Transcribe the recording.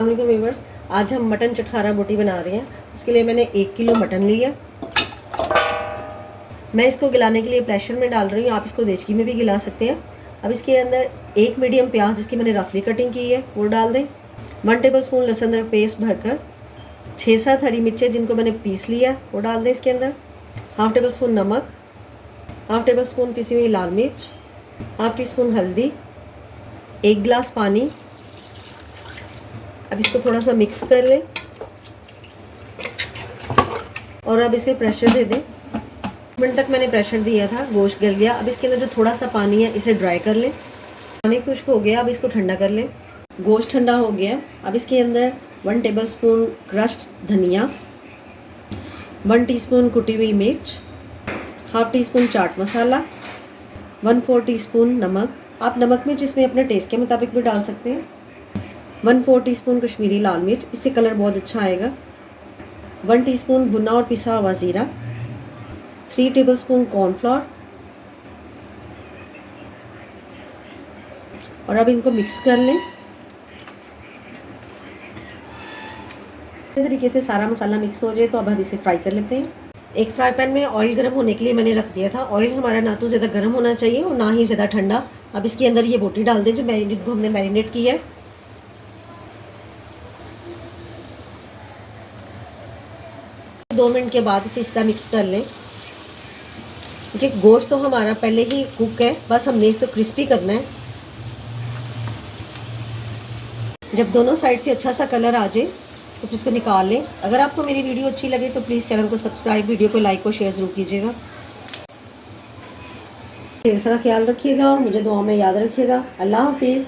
अस्सलाम व्यूवर्स, आज हम मटन चटखारा बोटी बना रहे हैं। उसके लिए मैंने 1 किलो मटन लिया। मैं इसको गिलाने के लिए प्रेशर में डाल रही हूँ, आप इसको देचकी में भी गिला सकते हैं। अब इसके अंदर 1 मीडियम प्याज जिसकी मैंने रफली कटिंग की है वो डाल दें। 1 टेबल स्पून लहसुन अदरक पेस्ट भरकर 6-7 हरी मिर्चें जिनको मैंने पीस लिया वो डाल दें इसके अंदर। 1/2 टेबल स्पून नमक, 1/2 टेबल स्पून पिसी हुई लाल मिर्च, 1/2 टी स्पून हल्दी, 1 गिलास पानी। अब इसको थोड़ा सा मिक्स कर लें और अब इसे प्रेशर दे दें। मिनट तक मैंने प्रेशर दिया था, गोश्त गल गया। अब इसके अंदर जो थोड़ा सा पानी है इसे ड्राई कर लें। पानी खुश्क हो गया, अब इसको ठंडा कर लें। गोश्त ठंडा हो गया। अब इसके अंदर 1 टेबल स्पून क्रश्ड धनिया, 1 टीस्पून कुटी हुई मिर्च, 1/2 टीस्पून चाट मसाला, 1/4 टीस्पून नमक। आप नमक मिर्च इसमें अपने टेस्ट के मुताबिक भी डाल सकते हैं। 1/4 टीस्पून कश्मीरी लाल मिर्च, इससे कलर बहुत अच्छा आएगा। 1 टीस्पून भुना और पिसा हुआ ज़ीरा, 3 टेबल स्पून कॉर्नफ्लोर। और अब इनको मिक्स कर लें। इस तरीके से सारा मसाला मिक्स हो जाए तो अब हम इसे फ्राई कर लेते हैं। एक फ्राई पैन में ऑयल गर्म होने के लिए मैंने रख दिया था। ऑयल हमारा ना तो ज़्यादा गर्म होना चाहिए और ना ही ज़्यादा ठंडा। अब इसके अंदर ये बोटी डाल दें जो हमने मैरिनेट की है। दो मिनट के बाद इसे इस तरह मिक्स कर लें, क्योंकि गोश्त तो हमारा पहले ही कुक है, बस हमने इसको क्रिस्पी करना है। जब दोनों साइड से अच्छा सा कलर आ जाए तो फिर इसको निकाल लें। अगर आपको मेरी वीडियो अच्छी लगे तो प्लीज़ चैनल को सब्सक्राइब, वीडियो को लाइक और शेयर ज़रूर कीजिएगा। ढेर सारा ख्याल रखिएगा और मुझे दुआ में याद रखिएगा। अल्लाह हाफिज़।